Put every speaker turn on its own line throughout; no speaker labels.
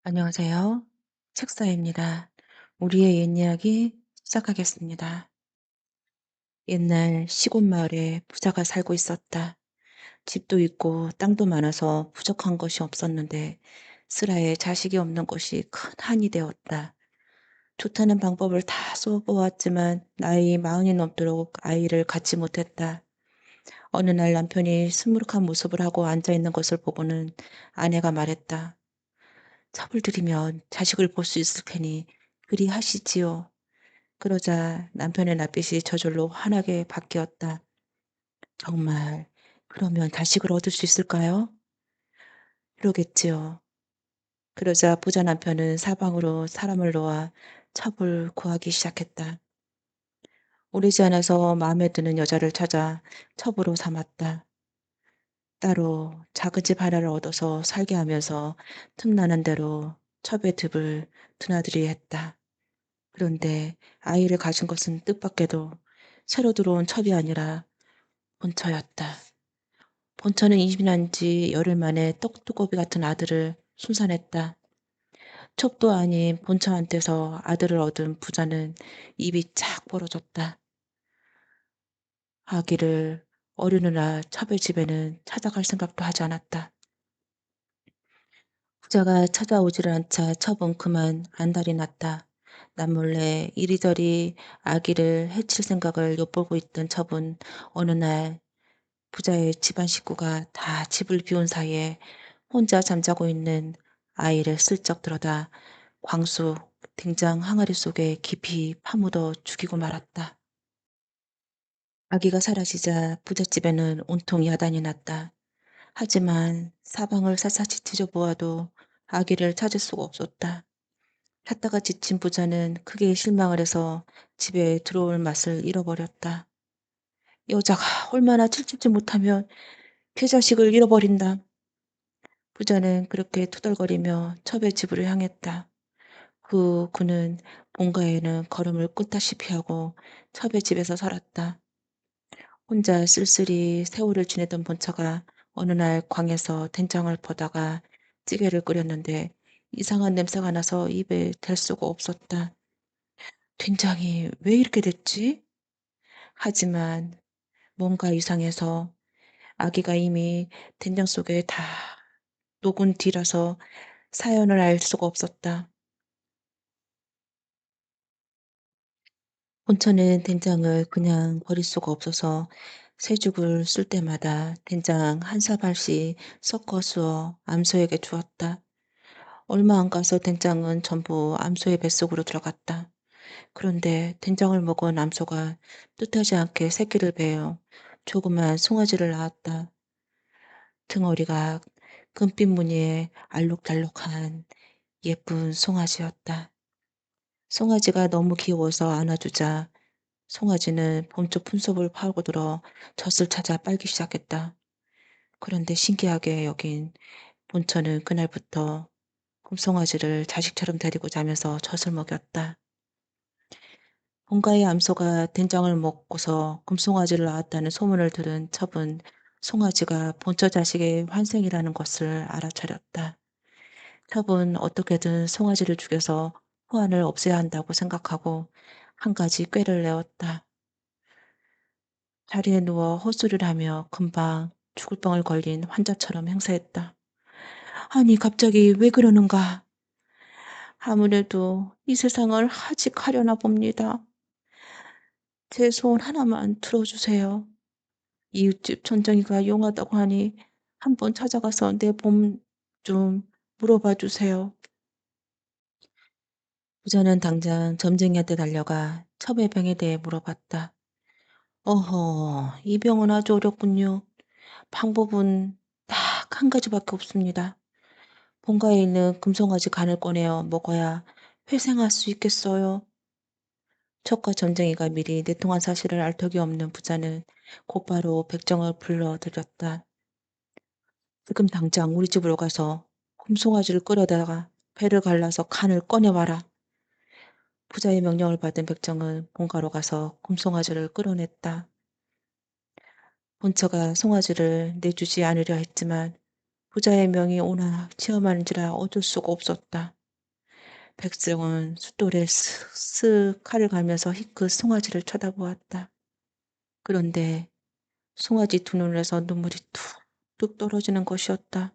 안녕하세요. 책사입니다. 우리의 옛 이야기 시작하겠습니다. 옛날 시골 마을에 부자가 살고 있었다. 집도 있고 땅도 많아서 부족한 것이 없었는데 슬하에 자식이 없는 것이 큰 한이 되었다. 좋다는 방법을 다 써보았지만 나이 마흔이 넘도록 아이를 갖지 못했다. 어느 날 남편이 수무룩한 모습을 하고 앉아 있는 것을 보고는 아내가 말했다. 첩을 들이면 자식을 볼 수 있을 테니 그리 하시지요. 그러자 남편의 낯빛이 저절로 환하게 바뀌었다. 정말 그러면 자식을 얻을 수 있을까요? 그러겠지요. 그러자 부자 남편은 사방으로 사람을 놓아 첩을 구하기 시작했다. 오래지 않아서 마음에 드는 여자를 찾아 첩으로 삼았다. 따로 작은 집 하나를 얻어서 살게 하면서 틈나는 대로 첩의 듭을 드나들이 했다. 그런데 아이를 가진 것은 뜻밖에도 새로 들어온 첩이 아니라 본처였다. 본처는 임신한 지 열흘 만에 떡두꺼비 같은 아들을 순산했다. 첩도 아닌 본처한테서 아들을 얻은 부자는 입이 착 벌어졌다. 아기를 어르느라 첩의 집에는 찾아갈 생각도 하지 않았다. 부자가 찾아오지를 않자 첩은 그만 안달이 났다. 남몰래 이리저리 아기를 해칠 생각을 엿보고 있던 첩은 어느 날 부자의 집안 식구가 다 집을 비운 사이에 혼자 잠자고 있는 아이를 슬쩍 들여다 광수 등장 항아리 속에 깊이 파묻어 죽이고 말았다. 아기가 사라지자 부잣집에는 온통 야단이 났다. 하지만 사방을 샅샅이 뒤져보아도 아기를 찾을 수가 없었다. 찾다가 지친 부자는 크게 실망을 해서 집에 들어올 맛을 잃어버렸다. 여자가 얼마나 칠칠지 못하면 계자식을 잃어버린다. 부자는 그렇게 투덜거리며 첩의 집으로 향했다. 후 그는 본가에는 걸음을 끄다시피 하고 첩의 집에서 살았다. 혼자 쓸쓸히 세월을 지내던 본처가 어느 날 광에서 된장을 퍼다가 찌개를 끓였는데 이상한 냄새가 나서 입에 댈 수가 없었다. 된장이 왜 이렇게 됐지? 하지만 뭔가 이상해서 아기가 이미 된장 속에 다 녹은 뒤라서 사연을 알 수가 없었다. 본처는 된장을 그냥 버릴 수가 없어서 새죽을 쓸 때마다 된장 한 사발씩 섞어 쑤어 암소에게 주었다. 얼마 안 가서 된장은 전부 암소의 뱃속으로 들어갔다. 그런데 된장을 먹은 암소가 뜻하지 않게 새끼를 베어 조그만 송아지를 낳았다. 등어리가 금빛 무늬의 알록달록한 예쁜 송아지였다. 송아지가 너무 귀여워서 안아주자 송아지는 봄쪽 fun속을 파고들어 젖을 찾아 빨기 시작했다. 그런데 신기하게 여긴 본처는 그날부터 금송아지를 자식처럼 데리고 자면서 젖을 먹였다. 본가의 암소가 된장을 먹고서 금송아지를 낳았다는 소문을 들은 첩은 송아지가 본처 자식의 환생이라는 것을 알아차렸다. 첩은 어떻게든 송아지를 죽여서 후환을 없애야 한다고 생각하고 한 가지 꾀를 내었다. 자리에 누워 헛소리를 하며 금방 죽을 병을 걸린 환자처럼 행세했다. 아니, 갑자기 왜 그러는가? 아무래도 이 세상을 하직하려나 봅니다. 제 소원 하나만 들어주세요. 이웃집 전정이가 용하다고 하니 한번 찾아가서 내 몸 좀 물어봐 주세요. 부자는 당장 점쟁이한테 달려가 첩의 병에 대해 물어봤다. 어허, 이 병은 아주 어렵군요. 방법은 딱 한 가지밖에 없습니다. 본가에 있는 금송아지 간을 꺼내어 먹어야 회생할 수 있겠어요. 척과 점쟁이가 미리 내통한 사실을 알 턱이 없는 부자는 곧바로 백정을 불러들였다. 지금 당장 우리 집으로 가서 금송아지를 끌어다가 배를 갈라서 간을 꺼내와라. 부자의 명령을 받은 백정은 본가로 가서 금송아지를 끌어냈다. 본처가 송아지를 내주지 않으려 했지만 부자의 명이 오나 체험하는지라 어쩔 수가 없었다. 백성은 숫돌에 슥슥 칼을 갈면서 희끗 송아지를 쳐다보았다. 그런데 송아지 두 눈에서 눈물이 툭툭 떨어지는 것이었다.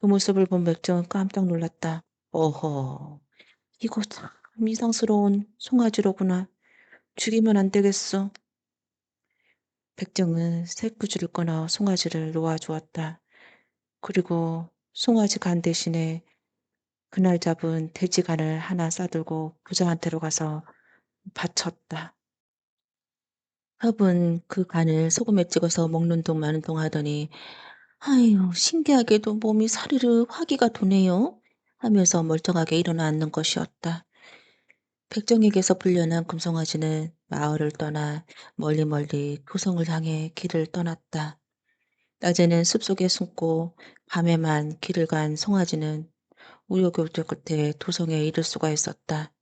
그 모습을 본 백정은 깜짝 놀랐다. 어허, 이거 참 이상스러운 송아지로구나. 죽이면 안 되겠어. 백정은 새꾸지를 꺼내 송아지를 놓아주었다. 그리고 송아지 간 대신에 그날 잡은 돼지간을 하나 싸들고 부자한테로 가서 바쳤다. 화분 그 간을 소금에 찍어서 먹는 둥 마는 둥 하더니 아유 신기하게도 몸이 사르르 화기가 도네요 하면서 멀쩡하게 일어나 앉는 것이었다. 백정에게서 풀려난 금송아지는 마을을 떠나 멀리 멀리 도성을 향해 길을 떠났다. 낮에는 숲속에 숨고 밤에만 길을 간 송아지는 우여곡절 끝에 도성에 이를 수가 있었다.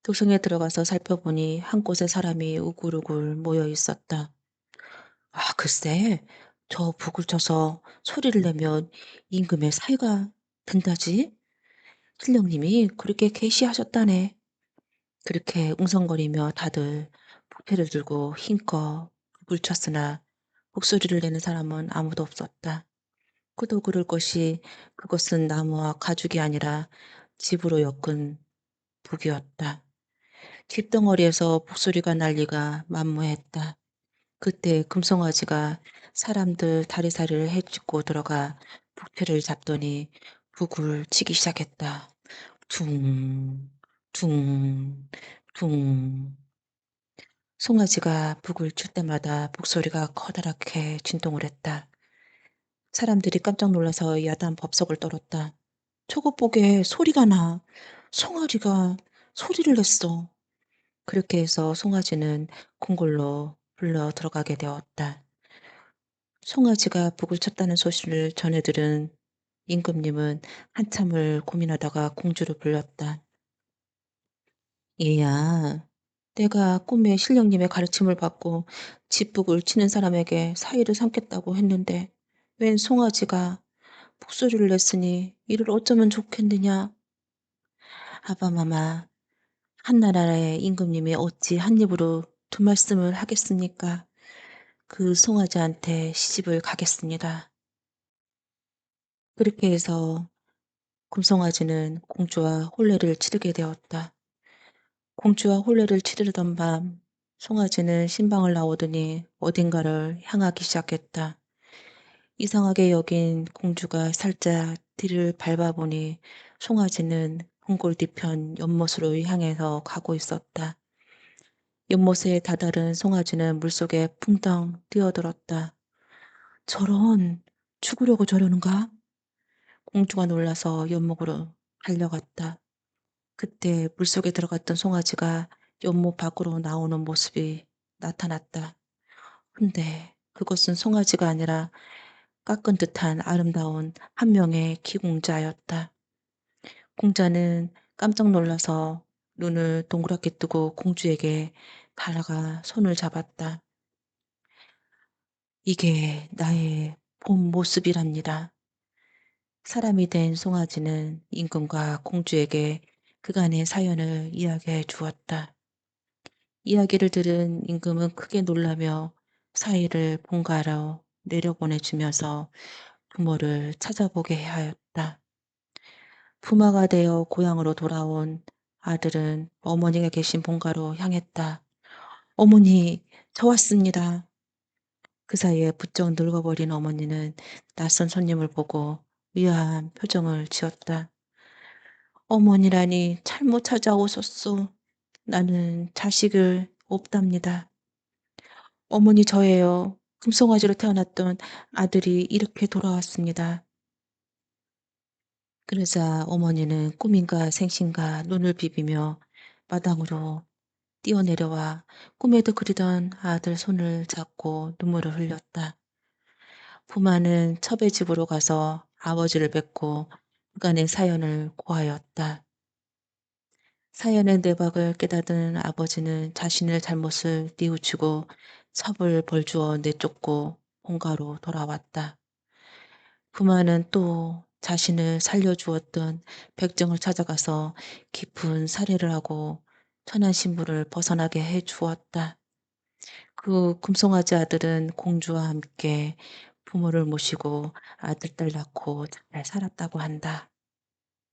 도성에 들어가서 살펴보니 한 곳에 사람이 우글우글 모여 있었다. 아, 글쎄, 저 북을 쳐서 소리를 내면 임금의 사이가 된다지? 신령님이 그렇게 계시하셨다네. 그렇게 웅성거리며 다들 북패를 들고 힘껏 북을 쳤으나 북소리를 내는 사람은 아무도 없었다. 그도 그럴 것이 그것은 나무와 가죽이 아니라 집으로 엮은 북이었다. 뒷덩어리에서 북소리가 날 리가 만무했다. 그때 금송아지가 사람들 다리사리를 헤집고 들어가 북패를 잡더니 북을 치기 시작했다. 둥, 둥, 둥. 송아지가 북을 칠 때마다 북소리가 커다랗게 진동을 했다. 사람들이 깜짝 놀라서 야단 법석을 떨었다. 저것 보게 소리가 나. 송아지가 소리를 냈어. 그렇게 해서 송아지는 궁궐로 불러 들어가게 되었다. 송아지가 북을 쳤다는 소식을 전해 들은 임금님은 한참을 고민하다가 공주를 불렀다. 얘야, 내가 꿈에 신령님의 가르침을 받고 집북을 치는 사람에게 사위를 삼겠다고 했는데 웬 송아지가 북소리를 냈으니 이를 어쩌면 좋겠느냐. 아바마마, 한나라의 임금님이 어찌 한 입으로 두 말씀을 하겠습니까? 그 송아지한테 시집을 가겠습니다. 그렇게 해서 금송아지는 공주와 혼례를 치르게 되었다. 공주와 혼례를 치르던 밤, 송아지는 신방을 나오더니 어딘가를 향하기 시작했다. 이상하게 여긴 공주가 살짝 뒤를 밟아보니 송아지는 궁궐 뒤편 연못으로 향해서 가고 있었다. 연못에 다다른 송아지는 물속에 붕덩 뛰어들었다. 저런, 죽으려고 저러는가? 공주가 놀라서 연못으로 달려갔다. 그때 물속에 들어갔던 송아지가 연못 밖으로 나오는 모습이 나타났다. 근데 그것은 송아지가 아니라 깎은 듯한 아름다운 한 명의 기공자였다. 공자는 깜짝 놀라서 눈을 동그랗게 뜨고 공주에게 달아가 손을 잡았다. 이게 나의 본 모습이랍니다. 사람이 된 송아지는 임금과 공주에게 그간의 사연을 이야기해 주었다. 이야기를 들은 임금은 크게 놀라며 사위를 본가로 내려보내주면서 부모를 찾아보게 하였다. 부마가 되어 고향으로 돌아온 아들은 어머니가 계신 본가로 향했다. 어머니, 저 왔습니다. 그 사이에 부쩍 늙어버린 어머니는 낯선 손님을 보고 의아한 표정을 지었다. 어머니라니 잘못 찾아오셨소. 나는 자식을 없답니다. 어머니 저예요. 금송아지로 태어났던 아들이 이렇게 돌아왔습니다. 그러자 어머니는 꿈인가 생신가 눈을 비비며 마당으로 뛰어내려와 꿈에도 그리던 아들 손을 잡고 눈물을 흘렸다. 부마는 첩의 집으로 가서 아버지를 뵙고 그간의 사연을 고하였다. 사연의 내박을 깨닫은 아버지는 자신의 잘못을 뉘우치고 첩을 벌주어 내쫓고 본가로 돌아왔다. 금화는 또 자신을 살려주었던 백정을 찾아가서 깊은 살해를 하고 천안 신부를 벗어나게 해 주었다. 그 금송아지 아들은 공주와 함께 부모를 모시고 아들, 딸 낳고 잘 살았다고 한다.